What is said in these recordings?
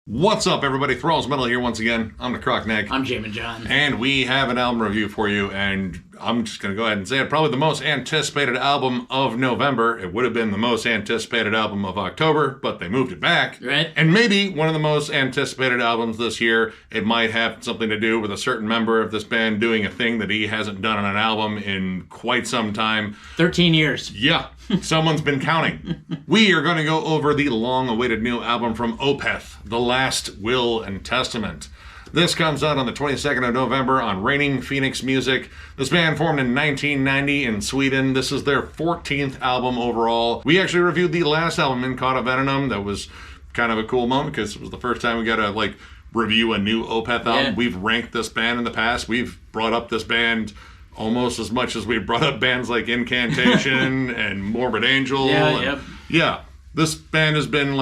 What's up, everybody? Thralls Metal here once again. I'm Necrotic Nick. I'm Jammin John. And we have an album review for you, and I'm just going to go ahead and say it. Probably the most anticipated album of November. It would have been the most anticipated album of October, but they moved it back. Right. And maybe one of the most anticipated albums this year. It might have something to do with a certain member of this band doing a thing that he hasn't done on an album in quite some time. 13 years. Yeah. Someone's been counting. We are going to go over the long-awaited new album from Opeth, The Last Will and Testament. This comes out on the 22nd of November on Reigning Phoenix Music. This band formed in 1990 in Sweden. This is their 14th album overall. We actually reviewed the last album, In Caught a Venom. That was kind of a cool moment because it was the first time we got to review a new Opeth album. Yeah. We've ranked this band in the past. We've brought up this band almost as much as we brought up bands like Incantation and Morbid Angel. Yeah, this band has been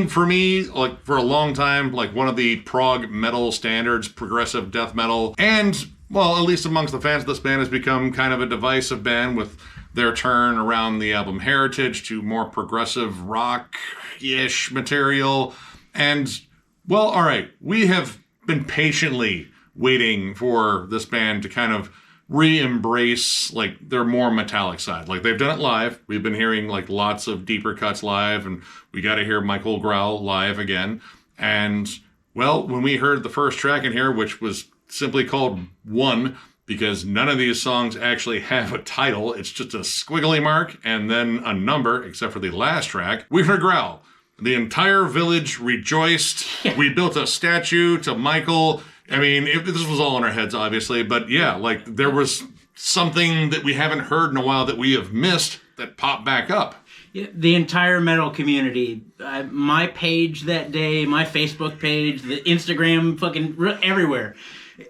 for me, for a long time, one of the prog metal standards, progressive death metal. And, well, at least amongst the fans, this band has become kind of a divisive band with their turn around the album Heritage to more progressive rock-ish material. And, well, all right, we have been patiently waiting for this band to kind of re-embrace their more metallic side. They've done it live. We've been hearing lots of deeper cuts live, and we got to hear Michael growl live again. And well, when we heard the first track in here, which was simply called One, because none of these songs actually have a title, it's just a squiggly mark and then a number, except for the last track, we heard growl. The entire village rejoiced. We built a statue to Michael. I mean, this was all in our heads, obviously, but yeah, there was something that we haven't heard in a while that we have missed that popped back up. Yeah, the entire metal community, my page that day, my Facebook page, the Instagram, fucking everywhere.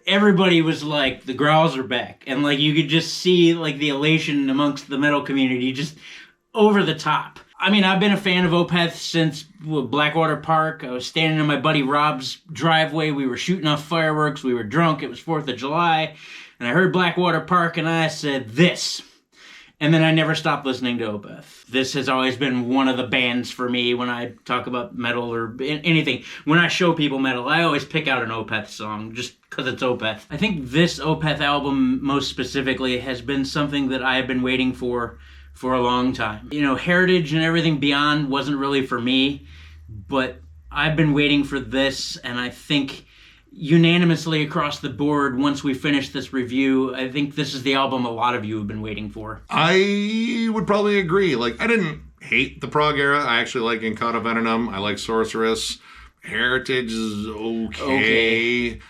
Everybody was like, the growls are back. And you could just see the elation amongst the metal community, just over the top. I mean, I've been a fan of Opeth since Blackwater Park. I was standing in my buddy Rob's driveway. We were shooting off fireworks. We were drunk. It was 4th of July. And I heard Blackwater Park, and I said, this. And then I never stopped listening to Opeth. This has always been one of the bands for me when I talk about metal or anything. When I show people metal, I always pick out an Opeth song just because it's Opeth. I think this Opeth album, most specifically, has been something that I have been waiting for a long time. Heritage and everything beyond wasn't really for me, but I've been waiting for this, and I think unanimously across the board, once we finish this review, I think this is the album a lot of you have been waiting for. I would probably agree. I didn't hate the prog era. I actually like In Caught a Venom. I like Sorceress. Heritage is okay.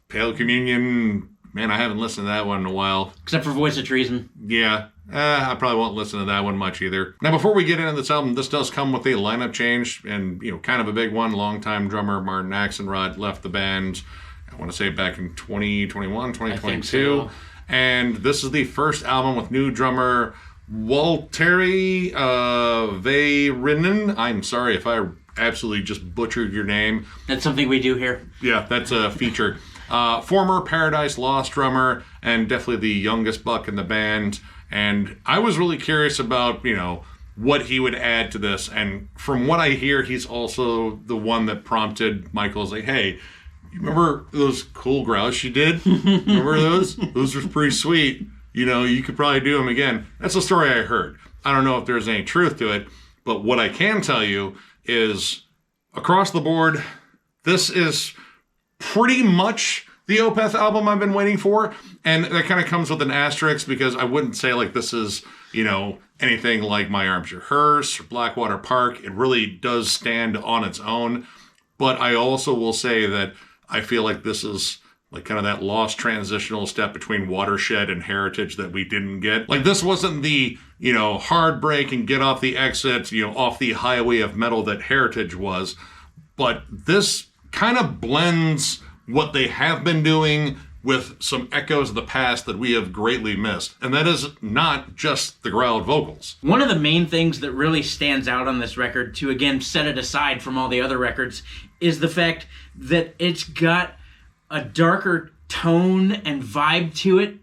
Pale Communion, man, I haven't listened to that one in a while. Except for Voice of Treason. Yeah. I probably won't listen to that one much either. Now, before we get into this album, this does come with a lineup change, and, kind of a big one. Longtime drummer Martin Axelrod left the band, I want to say back in 2021, 2022. So. And this is the first album with new drummer Waltteri Väyrynen. I'm sorry if I absolutely just butchered your name. That's something we do here. Yeah, that's a feature. Former Paradise Lost drummer, and definitely the youngest buck in the band. And I was really curious about, what he would add to this. And from what I hear, he's also the one that prompted Michael's hey, you remember those cool growls you did? Remember those? Those were pretty sweet. You could probably do them again. That's the story I heard. I don't know if there's any truth to it, but what I can tell you is across the board, this is pretty much the Opeth album I've been waiting for, and that kind of comes with an asterisk because I wouldn't say this is, anything like My Arms Your Hearse or Blackwater Park. It really does stand on its own, but I also will say that I feel like this is kind of that lost transitional step between Watershed and Heritage that we didn't get. This wasn't the, hard break and get off the exit, off the highway of metal that Heritage was, but this kind of blends what they have been doing with some echoes of the past that we have greatly missed. And that is not just the growled vocals. One of the main things that really stands out on this record, to again set it aside from all the other records, is the fact that it's got a darker tone and vibe to it,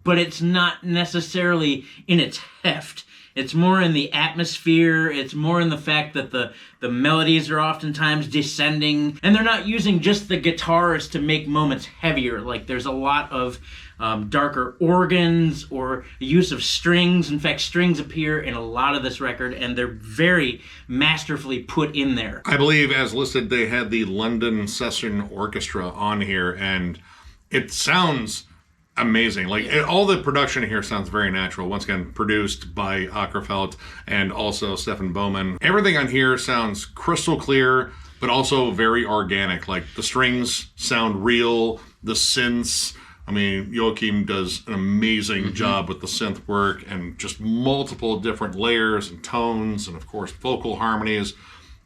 but it's not necessarily in its heft. It's more in the atmosphere. It's more in the fact that the melodies are oftentimes descending, and they're not using just the guitars to make moments heavier. Like there's a lot of darker organs or use of strings. In fact, strings appear in a lot of this record, and they're very masterfully put in there. I believe, as listed, they had the London Session Orchestra on here, and it sounds amazing. Like all the production here sounds very natural. Once again, produced by Åkerfeldt and also Stefan Bowman. Everything on here sounds crystal clear, but also very organic. Like the strings sound real, the synths. I mean, Joachim does an amazing job with the synth work and just multiple different layers and tones and, of course, vocal harmonies.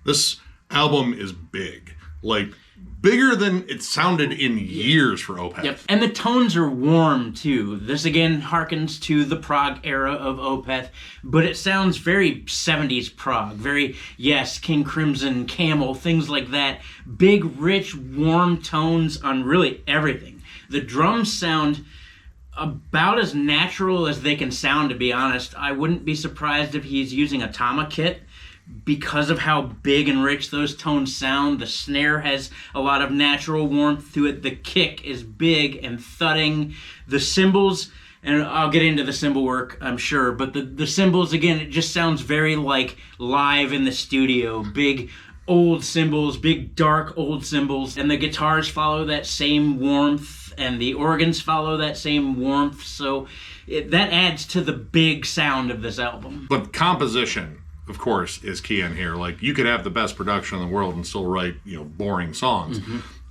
This album is big. Like, bigger than it sounded in years for Opeth. Yep, and the tones are warm, too. This, again, harkens to the prog era of Opeth, but it sounds very 70s prog. Very, yes, King Crimson, Camel, things like that. Big, rich, warm tones on really everything. The drums sound about as natural as they can sound, to be honest. I wouldn't be surprised if he's using a Tama kit because of how big and rich those tones sound. The snare has a lot of natural warmth to it. The kick is big and thudding. The cymbals, and I'll get into the cymbal work, I'm sure, but the cymbals, again, it just sounds very like live in the studio. Big old cymbals, big dark old cymbals, and the guitars follow that same warmth, and the organs follow that same warmth, so that adds to the big sound of this album. But composition, of course, is key in here. Like, you could have the best production in the world and still write, boring songs.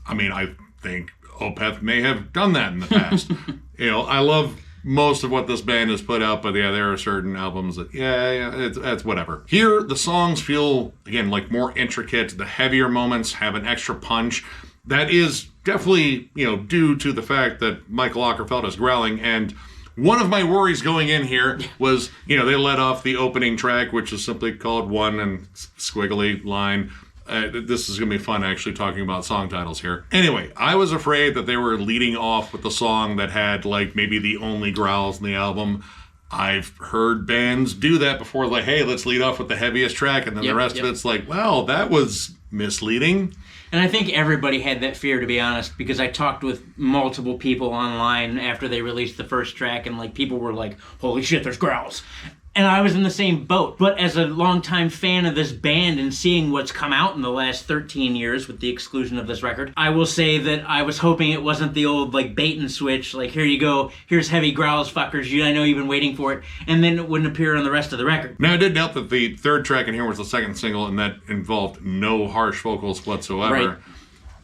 I mean, I think Opeth may have done that in the past. I love most of what this band has put out, but yeah, there are certain albums that, it's whatever. Here, the songs feel, again, like more intricate. The heavier moments have an extra punch. That is definitely, due to the fact that Michael Åkerfeldt is growling. And one of my worries going in here was, they let off the opening track, which is simply called One and squiggly line. This is going to be fun, actually, talking about song titles here. Anyway, I was afraid that they were leading off with the song that had, like, maybe the only growls in the album. I've heard bands do that before, like, hey, let's lead off with the heaviest track, and then the rest of it's like, well, that was misleading. And I think everybody had that fear, to be honest, because I talked with multiple people online after they released the first track, and people were like, holy shit, there's growls. And I was in the same boat. But as a longtime fan of this band and seeing what's come out in the last 13 years with the exclusion of this record, I will say that I was hoping it wasn't the old bait and switch, here you go, here's heavy growls, fuckers, I know you've been waiting for it, and then it wouldn't appear on the rest of the record. Now, it did help that the third track in here was the second single, and that involved no harsh vocals whatsoever. Right.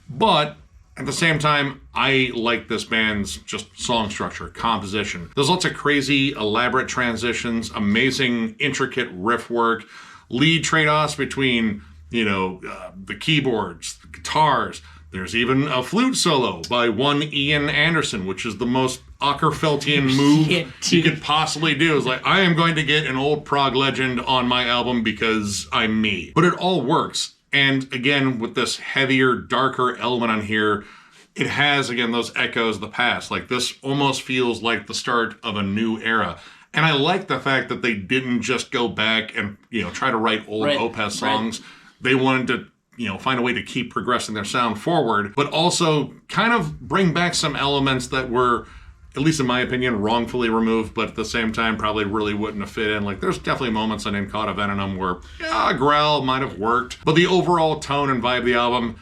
But at the same time, I like this band's just song structure, composition. There's lots of crazy, elaborate transitions, amazing, intricate riff work, lead trade-offs between, the keyboards, the guitars. There's even a flute solo by one Ian Anderson, which is the most Åkerfeldtian move you could possibly do. It's like, I am going to get an old prog legend on my album because I'm me. But it all works. And again, with this heavier, darker element on here, it has, again, those echoes of the past. Like, this almost feels like the start of a new era. And I like the fact that they didn't just go back and, try to write old Opeth songs. They wanted to, find a way to keep progressing their sound forward, but also kind of bring back some elements that were, at least in my opinion, wrongfully removed, but at the same time probably really wouldn't have fit in. Like, there's definitely moments on In Cauda Venenum where, a growl might have worked, but the overall tone and vibe of the album,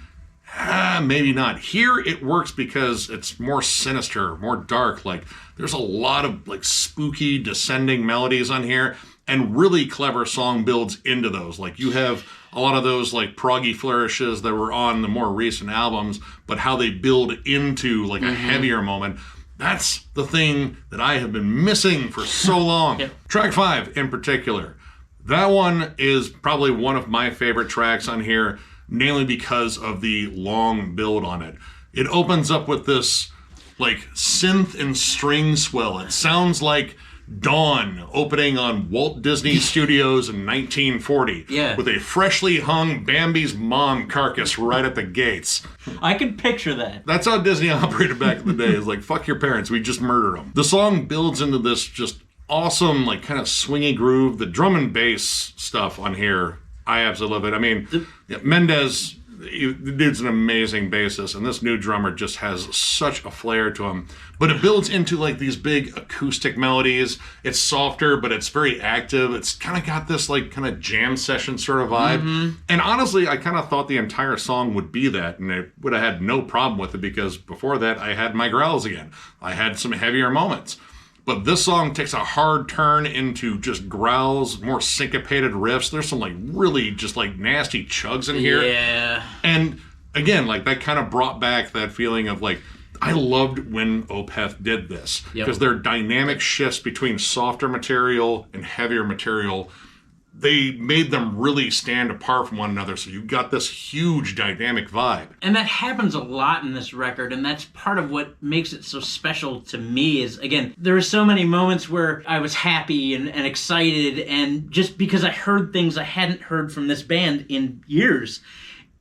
maybe not. Here it works because it's more sinister, more dark. Like, there's a lot of spooky descending melodies on here, and really clever song builds into those. Like, you have a lot of those proggy flourishes that were on the more recent albums, but how they build into a heavier moment. That's the thing that I have been missing for so long. Track 5 in particular. That one is probably one of my favorite tracks on here, mainly because of the long build on it. It opens up with this synth and string swell. It sounds like Dawn opening on Walt Disney Studios in 1940 with a freshly hung Bambi's mom carcass right at the gates. I can picture that. That's how Disney operated back in the day. It's like, fuck your parents, we just murdered them. The song builds into this just awesome, like kind of swingy groove. The drum and bass stuff on here, I absolutely love it. I mean, Mendez, the dude's an amazing bassist, and this new drummer just has such a flair to him. But it builds into like these big acoustic melodies. It's softer, but it's very active. It's kind of got this like kind of jam session sort of vibe. And honestly, I kind of thought the entire song would be that, and I would have had no problem with it because before that, I had my growls again. I had some heavier moments. But this song takes a hard turn into just growls, more syncopated riffs. There's some like really just like nasty chugs in here. Yeah. And again, like that kind of brought back that feeling of like, I loved when Opeth did this because their dynamic shifts between softer material and heavier material, they made them really stand apart from one another. So you got this huge dynamic vibe. And that happens a lot in this record, and that's part of what makes it so special to me is, again, there are so many moments where I was happy and excited, and just because I heard things I hadn't heard from this band in years.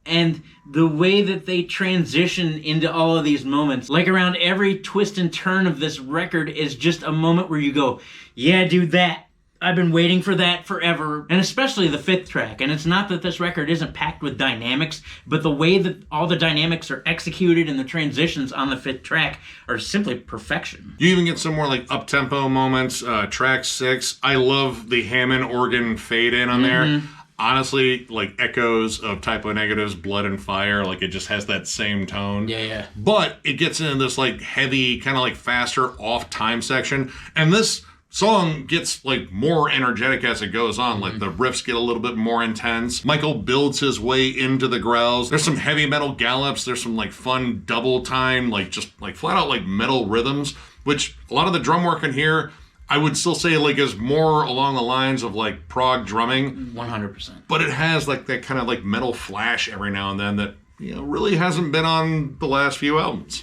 And the way that they transition into all of these moments, like around every twist and turn of this record is just a moment where you go, yeah, dude, that. I've been waiting for that forever, and especially the fifth track. And it's not that this record isn't packed with dynamics, but the way that all the dynamics are executed and the transitions on the fifth track are simply perfection. You even get some more like up-tempo moments. Track 6, I love the Hammond organ fade in on there. Honestly, like echoes of Typo Negative's Blood and Fire, like it just has that same tone. Yeah. But it gets into this like heavy, kind of like faster off-time section, and this song gets like more energetic as it goes on. Like the riffs get a little bit more intense. Michael builds his way into the growls. There's some heavy metal gallops. There's some like fun double time, like just like flat out like metal rhythms, which a lot of the drum work in here, I would still say like is more along the lines of like prog drumming. 100%. But it has like that kind of like metal flash every now and then that, you know, really hasn't been on the last few albums.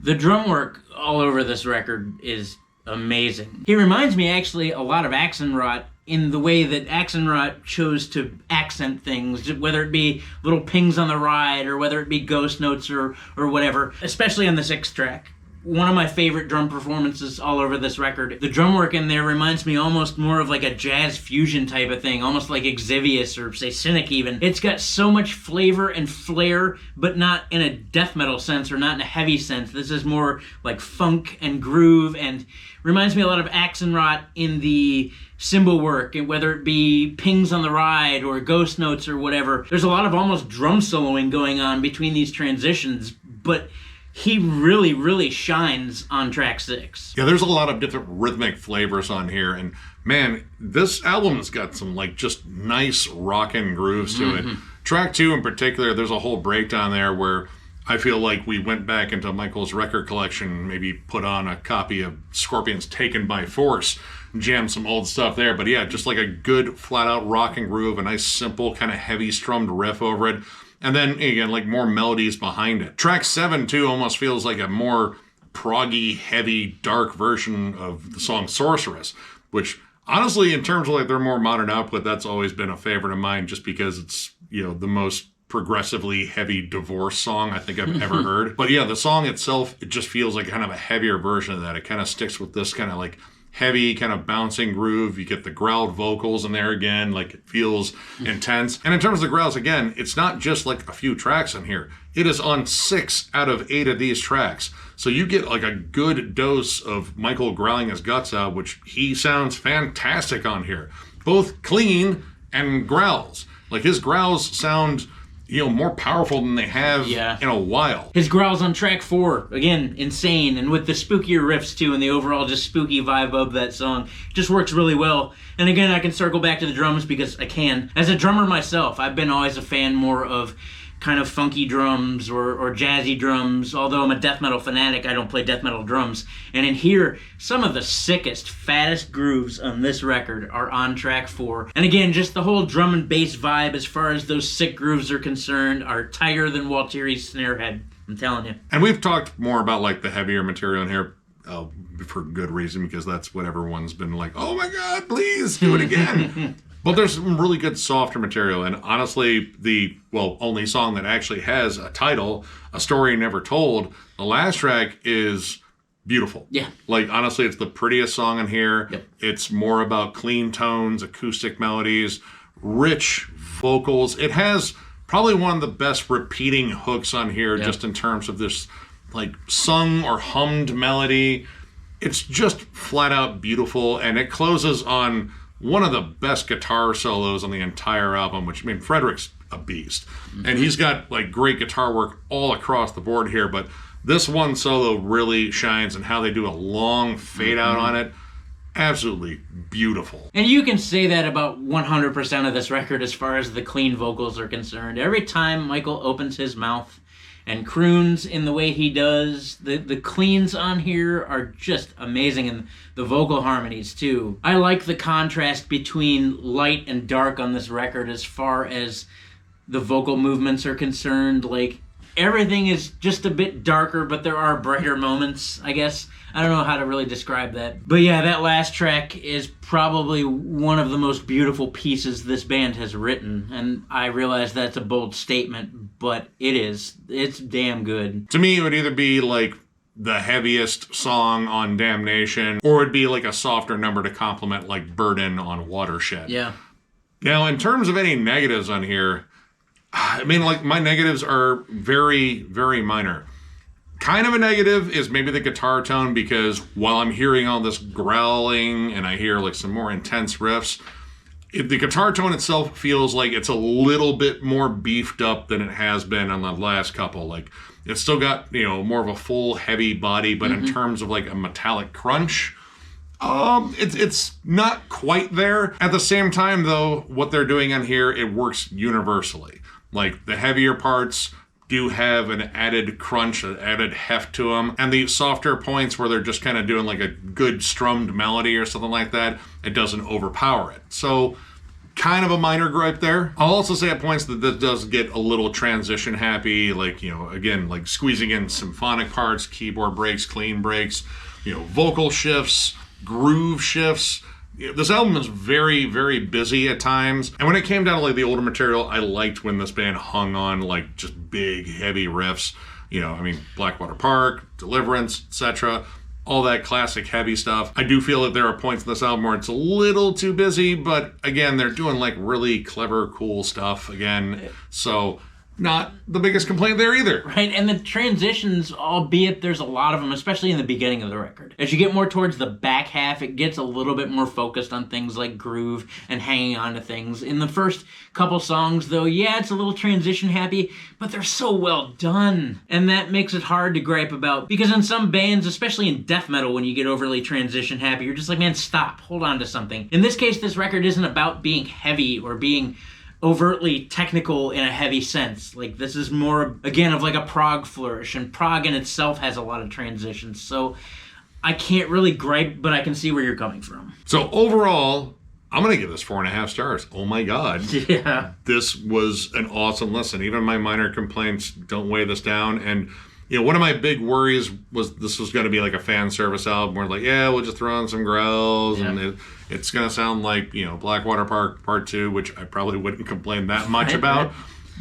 The drum work all over this record is amazing. He reminds me actually a lot of Axelrod in the way that Axelrod chose to accent things, whether it be little pings on the ride or whether it be ghost notes or whatever, especially on the sixth track. One of my favorite drum performances all over this record. The drum work in there reminds me almost more of like a jazz fusion type of thing, almost like Exvius or say Cynic even. It's got so much flavor and flair, but not in a death metal sense or not in a heavy sense. This is more like funk and groove, and reminds me a lot of Axelrod in the cymbal work, and whether it be pings on the ride or ghost notes or whatever. There's a lot of almost drum soloing going on between these transitions, but he really, really shines on track 6. Yeah, there's a lot of different rhythmic flavors on here, and man, this album's got some like just nice rockin' grooves to it. Track 2 in particular, there's a whole breakdown there where I feel like we went back into Michael's record collection, maybe put on a copy of Scorpions Taken by Force, jammed some old stuff there. But yeah, just like a good flat-out rockin' groove, a nice simple kind of heavy strummed riff over it. And then, again, like more melodies behind it. Track 7, too, almost feels like a more proggy, heavy, dark version of the song Sorceress, which, honestly, in terms of like their more modern output, that's always been a favorite of mine just because it's, you know, the most progressively heavy divorce song I think I've ever heard. But yeah, the song itself, it just feels like kind of a heavier version of that. It kind of sticks with this kind of like heavy kind of bouncing groove. You get the growled vocals in there again, like it feels intense. And in terms of the growls, again, it's not just like a few tracks on here. It is on 6 out of 8 of these tracks. So you get like a good dose of Michael growling his guts out, which he sounds fantastic on here. Both clean and growls. Like his growls sound, you know, more powerful than they have in a while. His growls on track 4, again, insane, and with the spookier riffs too, and the overall just spooky vibe of that song, just works really well. And again, I can circle back to the drums because I can. As a drummer myself, I've been always a fan more of kind of funky drums or jazzy drums. Although I'm a death metal fanatic, I don't play death metal drums. And in here, some of the sickest, fattest grooves on this record are on track 4. And again, just the whole drum and bass vibe as far as those sick grooves are concerned are tighter than Walteri's snare head. I'm telling you. And we've talked more about like the heavier material in here for good reason, because that's what everyone's been like, oh my God, please do it again. But there's some really good softer material, and honestly, the, well, only song that actually has a title, A Story Never Told, the last track is beautiful. Yeah. Like, honestly, it's the prettiest song in here. Yep. It's more about clean tones, acoustic melodies, rich vocals. It has probably one of the best repeating hooks on here, just in terms of this, like, sung or hummed melody. It's just flat out beautiful, and it closes on one of the best guitar solos on the entire album, which, I mean, Frederick's a beast. And he's got, like, great guitar work all across the board here, but this one solo really shines, and how they do a long fade out on it. Absolutely beautiful. And you can say that about 100% of this record as far as the clean vocals are concerned. Every time Michael opens his mouth and croons in the way he does, the cleans on here are just amazing, and the vocal harmonies too. I like the contrast between light and dark on this record as far as the vocal movements are concerned. Like, everything is just a bit darker, but there are brighter moments, I guess. I don't know how to really describe that. But yeah, that last track is probably one of the most beautiful pieces this band has written. And I realize that's a bold statement, but it is. It's damn good. To me, it would either be like the heaviest song on Damnation, or it'd be like a softer number to complement like Burden on Watershed. Yeah. Now, in terms of any negatives on here, I mean, like, my negatives are very, very minor. Kind of a negative is maybe the guitar tone, because while I'm hearing all this growling and I hear like some more intense riffs, the guitar tone itself feels like it's a little bit more beefed up than it has been on the last couple. Like, it's still got, you know, more of a full heavy body, but in terms of like a metallic crunch, it's not quite there. At the same time, though, what they're doing on here, it works universally. Like, the heavier parts do have an added crunch, an added heft to them. And the softer points where they're just kind of doing like a good strummed melody or something like that, it doesn't overpower it. So, kind of a minor gripe there. I'll also say at points that this does get a little transition happy, like, you know, again, like squeezing in symphonic parts, keyboard breaks, clean breaks, you know, vocal shifts, groove shifts. This album is very, very busy at times. And when it came down to like the older material, I liked when this band hung on like just big, heavy riffs. You know, I mean, Blackwater Park, Deliverance, etc. All that classic heavy stuff. I do feel that there are points in this album where it's a little too busy, but again, they're doing like really clever, cool stuff again. So, not the biggest complaint there either. Right, and the transitions, albeit there's a lot of them, especially in the beginning of the record. As you get more towards the back half, it gets a little bit more focused on things like groove and hanging on to things. In the first couple songs, though, yeah, it's a little transition happy, but they're so well done. And that makes it hard to gripe about, because in some bands, especially in death metal, when you get overly transition happy, you're just like, man, stop, hold on to something. In this case, this record isn't about being heavy or being overtly technical in a heavy sense. Like, this is more, again, of like a prog flourish, and prog in itself has a lot of transitions, so I can't really gripe, but I can see where you're coming from. So overall, I'm going to give this 4.5 stars. Oh my God. Yeah. This was an awesome listen. Even my minor complaints don't weigh this down. And, you know, one of my big worries was this was going to be like a fan service album where, like, yeah, we'll just throw in some growls, and it's going to sound like, you know, Blackwater Park Part 2, which I probably wouldn't complain that much about.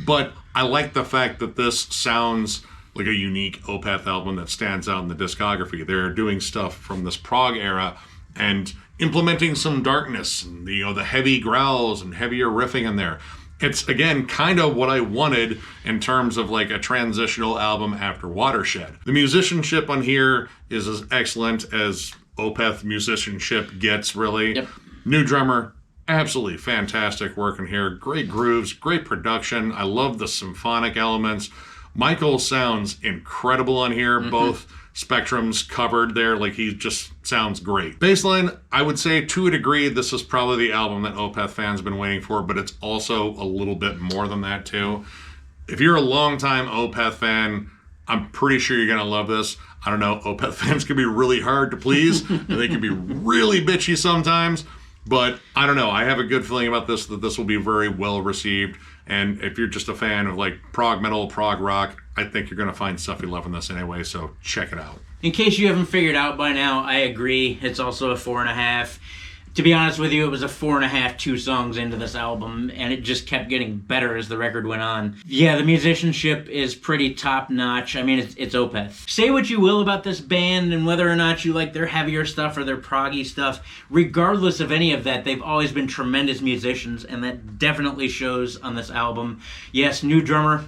But I like the fact that this sounds like a unique Opeth album that stands out in the discography. They're doing stuff from this prog era and implementing some darkness and, you know, the heavy growls and heavier riffing in there. It's, again, kind of what I wanted in terms of like a transitional album after Watershed. The musicianship on here is as excellent as Opeth musicianship gets, really. Yep. New drummer, absolutely fantastic work in here. Great grooves, great production. I love the symphonic elements. Michael sounds incredible on here. Both spectrums covered there. Like, he just sounds great. Baseline, I would say to a degree, this is probably the album that Opeth fans have been waiting for, but it's also a little bit more than that too. If you're a longtime Opeth fan, I'm pretty sure you're going to love this. I don't know, Opeth fans can be really hard to please, and they can be really bitchy sometimes, but I don't know. I have a good feeling about this, that this will be very well received. And if you're just a fan of like prog metal, prog rock, I think you're going to find stuff you love in this anyway, so check it out. In case you haven't figured out by now, I agree. It's also a 4.5. To be honest with you, it was a 4.5, 2 songs into this album, and it just kept getting better as the record went on. Yeah, the musicianship is pretty top-notch. I mean, it's Opeth. Say what you will about this band and whether or not you like their heavier stuff or their proggy stuff, regardless of any of that, they've always been tremendous musicians, and that definitely shows on this album. Yes, new drummer.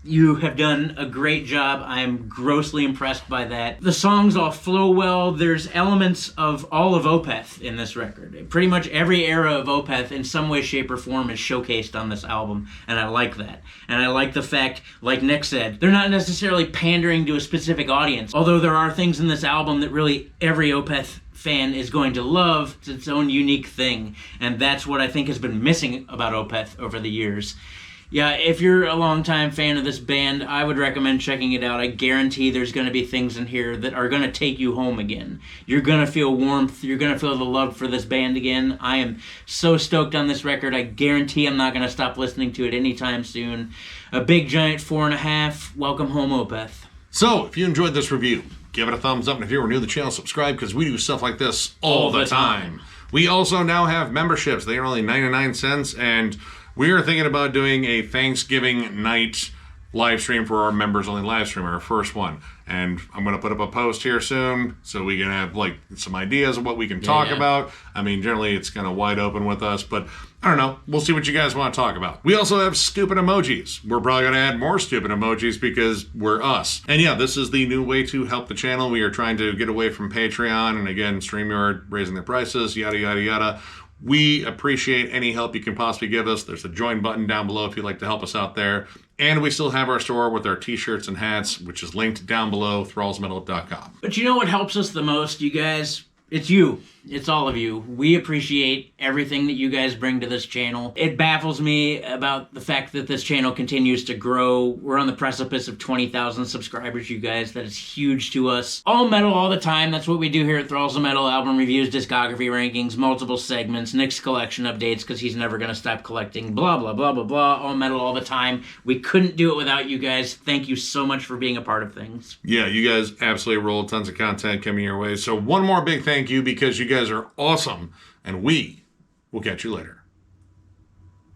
You have done a great job. I am grossly impressed by that. The songs all flow well. There's elements of all of Opeth in this record. Pretty much every era of Opeth in some way, shape, or form is showcased on this album, and I like that. And I like the fact, like Nick said, they're not necessarily pandering to a specific audience, although there are things in this album that really every Opeth fan is going to love. It's its own unique thing, and that's what I think has been missing about Opeth over the years. Yeah, if you're a longtime fan of this band, I would recommend checking it out. I guarantee there's going to be things in here that are going to take you home again. You're going to feel warmth. You're going to feel the love for this band again. I am so stoked on this record. I guarantee I'm not going to stop listening to it anytime soon. A big giant 4.5. Welcome home, Opeth. So, if you enjoyed this review, give it a thumbs up. And if you were new to the channel, subscribe, because we do stuff like this all the time. We also now have memberships. They are only 99 cents, and we are thinking about doing a Thanksgiving night live stream for our members only live stream, our first one. And I'm going to put up a post here soon so we can have like some ideas of what we can talk about. I mean, generally it's kind of wide open with us, but I don't know. We'll see what you guys want to talk about. We also have stupid emojis. We're probably going to add more stupid emojis because we're us. And yeah, this is the new way to help the channel. We are trying to get away from Patreon and again, StreamYard raising their prices, yada, yada, yada. We appreciate any help you can possibly give us. There's a join button down below if you'd like to help us out there. And we still have our store with our t-shirts and hats, which is linked down below, thrallsmetal.com. But you know what helps us the most, you guys? It's you. It's all of you. We appreciate everything that you guys bring to this channel. It baffles me about the fact that this channel continues to grow. We're on the precipice of 20,000 subscribers, you guys. That is huge to us. All metal all the time. That's what we do here at Thralls of Metal. Album reviews, discography rankings, multiple segments, Nick's collection updates because he's never going to stop collecting. Blah, blah, blah, blah, blah. All metal all the time. We couldn't do it without you guys. Thank you so much for being a part of things. Yeah, you guys absolutely roll. Tons of content coming your way. So one more big thank you because you guys are awesome, and we will catch you later.